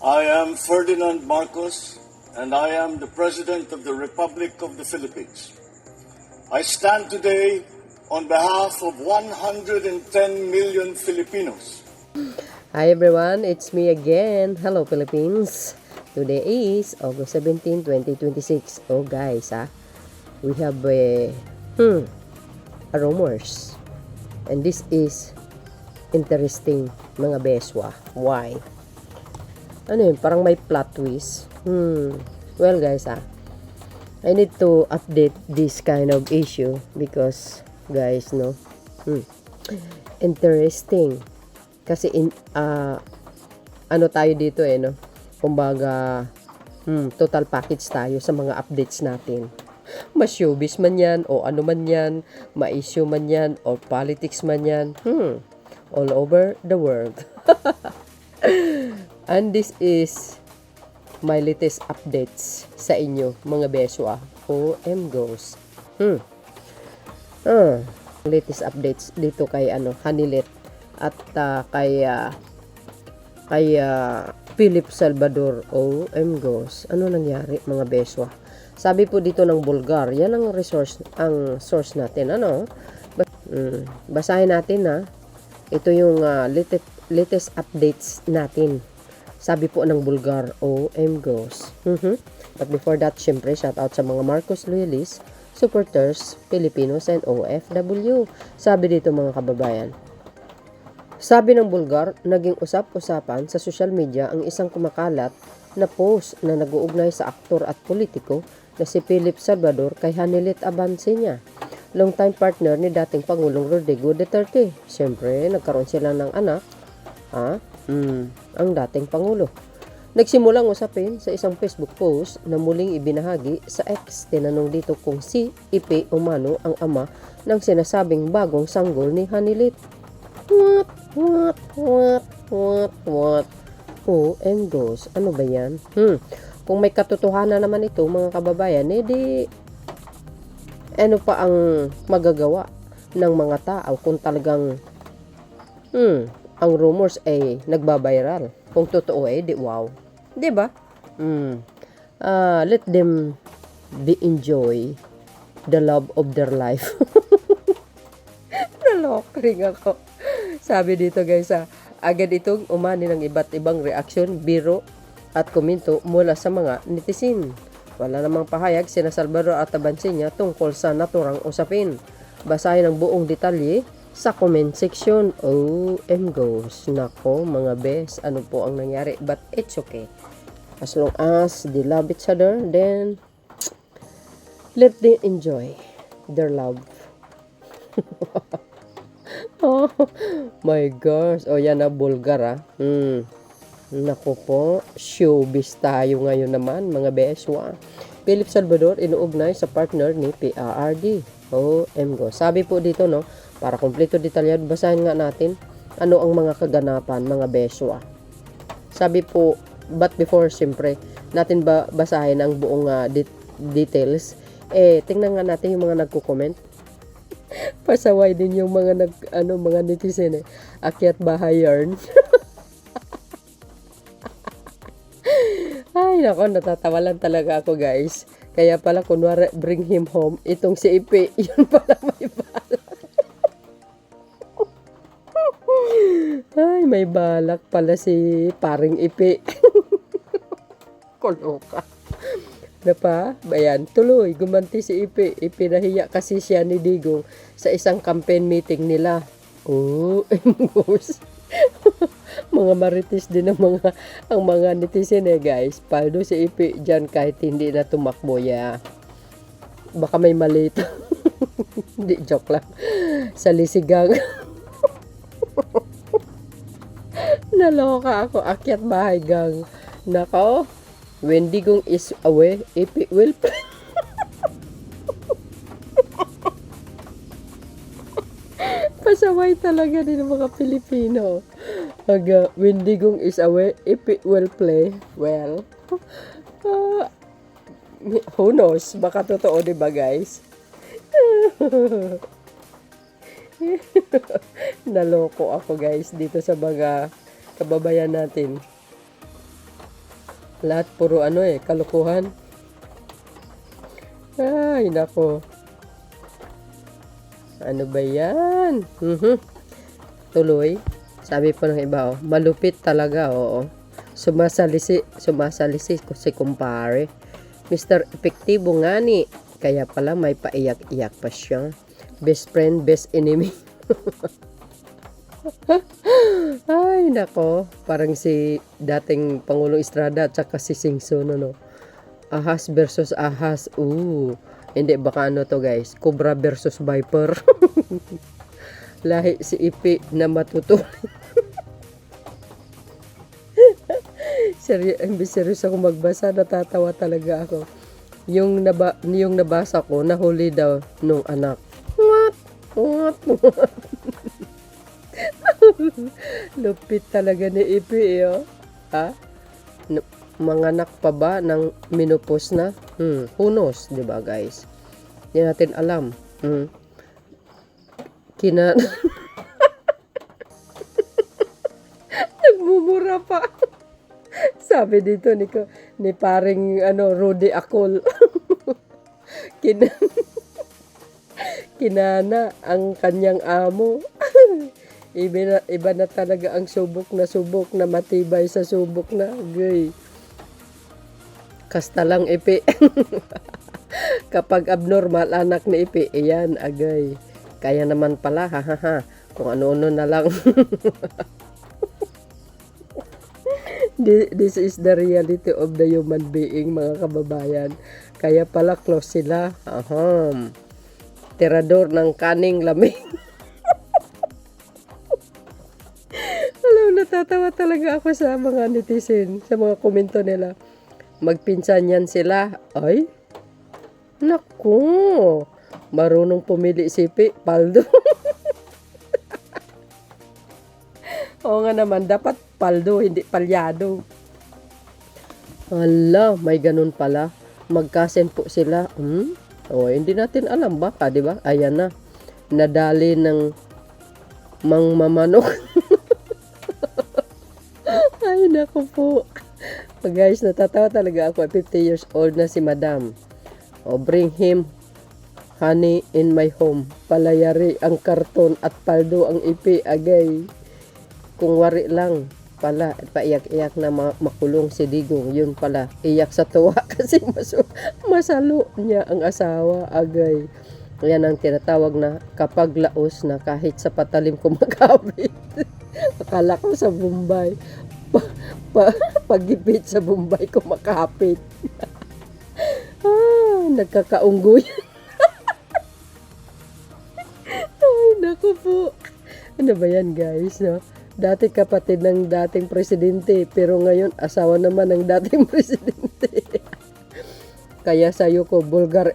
I am Ferdinand Marcos, and I am the President of the Republic of the Philippines. I stand today on behalf of 110 million Filipinos. Hi everyone, it's me again. Hello Philippines. Today is August 17, 2026. Oh guys, we have a rumors. And this is interesting mga beswa. Why? Ano yun? Parang may plot twist. Well guys, I need to update this kind of issue because guys, no? Interesting. Kasi ano tayo dito no? Kumbaga, total package tayo sa mga updates natin. Ma-showbiz man yan, o ano man yan, ma-issue man yan, or politics man yan. All over the world. And this is my latest updates sa inyo, mga beswa. OM goes. Latest updates dito kay Hanilet at kay Philip Salvador. OM goes. Ano nangyari, mga beswa? Sabi po dito ng Bulgar, yan ang source natin. Basahin natin Ito yung latest updates natin. Sabi po ng Bulgar, OM goes. But before that, syempre, shout out sa mga Marcos loyalists, supporters, Filipinos, and OFW. Sabi dito mga kababayan. Sabi ng Bulgar, naging usap-usapan sa social media ang isang kumakalat na post na nag-uugnay sa aktor at politiko na si Philip Salvador kay Hanilet Abansina, long-time partner ni dating Pangulong Rodrigo Duterte. Siyempre, nagkaroon sila ng anak, ang dating Pangulo. Nagsimulang usapin sa isang Facebook post na muling ibinahagi sa X. Tinanong dito kung si Ipe umano ang ama ng sinasabing bagong sanggol ni Hanilet. What? OM goes. Ano ba yan? Kung may katotohanan naman ito, mga kababayan, edi ano pa ang magagawa ng mga tao kung talagang ang rumors ay nagbabiral. Kung totoo di wow. 'Di ba? Let them be enjoy the love of their life. Nalokring ako. Sabi dito guys, agad itong umani ng iba't ibang reaksyon, biro at komento mula sa mga netizen. Wala namang pahayag sina Salvador at Abansina tungkol sa naturang usapin. Basahin ang buong detalye sa comment section. OM goes. Nako mga bes, ano po ang nangyari? But it's okay. As long as they love each other, then let them enjoy their love. Oh my gosh. Yan na, Bulgar Naku po, showbiz tayo ngayon naman, mga beswa. Philip Salvador inuugnay sa partner ni PRRD. OM go. Sabi po dito, no, para kompleto detalyado, basahin nga natin ano ang mga kaganapan, mga beswa. Sabi po, but before, siyempre, natin basahin ang buong details. Tingnan nga natin yung mga nagko-comment. Pasaway din yung mga mga netizen Akyat bahay yarn. Ay, nako, natatawa lang talaga ako, guys. Kaya pala, kunwari, bring him home, itong si Ipe, yun pala may balak. Ay, may balak pala si paring Ipe. Koloka. Na pa, bayan, tuloy, gumanti si Ipe. Ipinahiya kasi siya ni Digong sa isang campaign meeting nila. Mga marites din ang mga netizen guys. Paldo si Ipe dyan kahit hindi na tumakbo baka may malito. Hindi, joke lang. Sa lisigang. Naloka ako. Akyat bahay gang. Nako, when Digong is away, Ipe will play. Pasaway talaga din ng mga Pilipino. When Digong is away, Ipe will play. Well, who knows? Baka totoo, diba guys? Naloko ako guys dito sa mga kababayan natin. Lahat puro kalokohan. Ay, nako. Ano ba yan? Tuloy. Sabi pa ng iba, malupit talaga, oo. Sumasalisi ko si kumpare. Mr. Epektibo nga ni. Kaya pala may paiyak-iyak pa siya. Best friend, best enemy. Ay, nako. Parang si dating Pangulong Estrada at saka si Singson, Ahas versus ahas. Hindi, baka to guys. Cobra versus Viper. Lahi si Ipi na matutulin. Serious ako magbasa. Natatawa talaga ako. Yung nabasa ko, nahuli daw nung anak. What? Lupit talaga ni Ipi, Ha? Manganak pa ba ng menopause na? Who knows, di ba guys? Hindi natin alam. Nagmumura pa. Sabi dito ni paring Rudy Akol. Kinana ang kanyang amo. Iba na talaga ang subok na matibay sa subok na. Gay. Kasta lang Ipi. Kapag abnormal anak ni Ipi, iyan, agay. Kaya naman pala, ha. Kung ano-ano na lang. This is the reality of the human being, mga kababayan. Kaya pala close sila. Tirador ng kaning lamig. Alam, natatawa talaga ako sa mga netizen, sa mga komento nila. Magpinsan yan sila. Ay, naku, marunong pumili si Paldo. Oo nga naman, dapat paldo, hindi palyado. Hala, may ganun pala. Magkasen po sila. Hindi natin alam baka, di ba? Ayan na. Nadali ng mangmamanok. Ay, naku po. Guys, natatawa talaga ako. 50 years old na si Madam. Bring him honey in my home. Palayari ang karton at paldo ang Ipi, agay. Kung wari lang pala, paiyak-iyak na makulong si Digong. Yun pala, iyak sa tuwa kasi masalo niya ang asawa, agay. Yan ang tinatawag na kapag laos na kahit sa patalim kumakabit. Akala ko sa Bombay. Pagipit sa Bombay kumakapit. Nagkakaunggoy. Ay, naku po. Ano ba yan guys, no? Dati kapatid ng dating presidente, pero ngayon asawa naman ng dating presidente. Kaya sayo ko, bulgar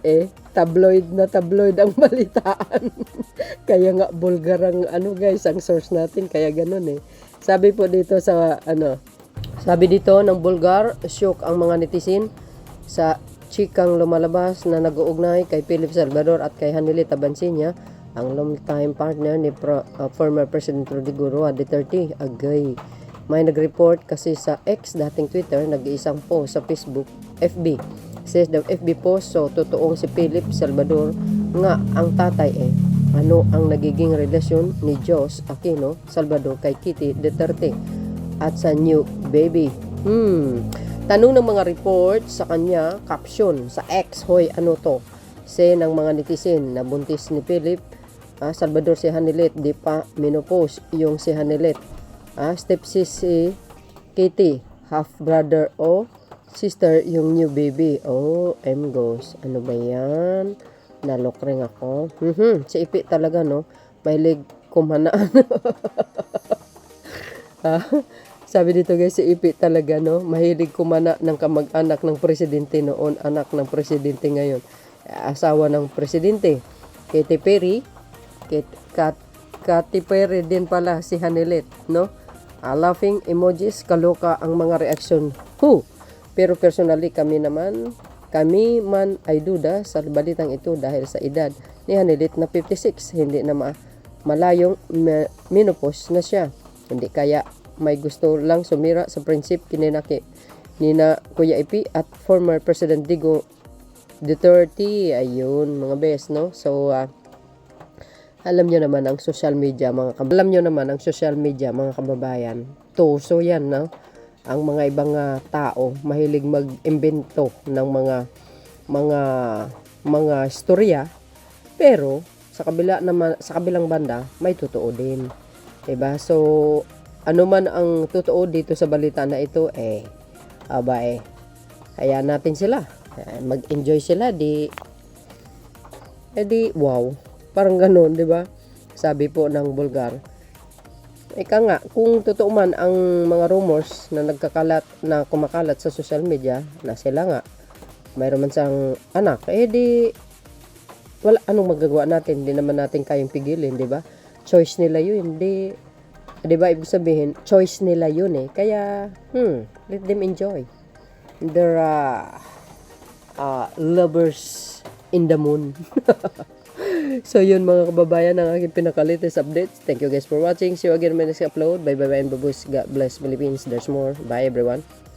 tabloid na tabloid ang balitaan. Kaya nga bulgar ang guys, ang source natin, kaya ganun Sabi po dito sa sabi dito ng Bulgar, shock ang mga netizen sa chikang lumalabas na nag-uugnay kay Philip Salvador at kay Hanilita Tabansinya, ang long-time partner ni former President Rodrigo Roa Duterte, agay. May nag-report kasi sa X, dating Twitter, nag-iisang post sa Facebook, FB. Says the FB post, so totoong si Philip Salvador nga ang tatay ano ang nagiging relasyon ni Jos Aquino Salvador kay Kitty Duterte at sa new baby. Tanong ng mga report sa kanya, caption sa X, hoy ano to? Say ng mga netizen na buntis ni Philip Salvador si Hanilet, di pa menopause yung si Hanilet. Stepsis si Kitty, half brother o sister yung new baby. Goes. Ano ba yan? Nalokring ako. Si Ipi talaga, no? Mahilig kumanaan. Sabi dito guys, si Ipi talaga, no? Mahilig kumana ng kamag-anak ng presidente noon, anak ng presidente ngayon. Asawa ng presidente. Katy Perry. Katy Perry din pala si Hanilet, no? Laughing emojis, kaloka ang mga reaksyon. Pero personally kami man ay duda sa balitang ito dahil sa edad ni Hanilet na 56, hindi na malayong menopause na siya. Hindi kaya may gusto lang sumira sa prinsip ni na Kuya Ipi at former President Digo Duterte. Ayun, mga bes, no? So, alam nyo naman ang social media, mga kababayan. Tuso yan, no? Ang mga ibang tao mahilig mag-imbento ng mga istorya, pero sa kabilang banda may totoo din. 'Di ba? So, ano man ang totoo dito sa balita na ito, kaya natin sila. Mag-enjoy sila, di wow. Parang ganoon, 'di ba? Sabi po ng Bulgar. Ika nga, kung totoo man ang mga rumors na kumakalat sa social media na sila nga mayroon man siyang anak, di wala anong magagawa natin, hindi naman natin kayang pigilin, 'di ba? Choice nila 'yun, 'di ba? Ibig sabihin, choice nila 'yun eh. Kaya let them enjoy. They're lovers in the moon. So yun mga kababayan, ang aking pinaka-latest updates. Thank you guys for watching. See you again in my next upload. Bye bye and babush. God bless Philippines. There's more. Bye everyone.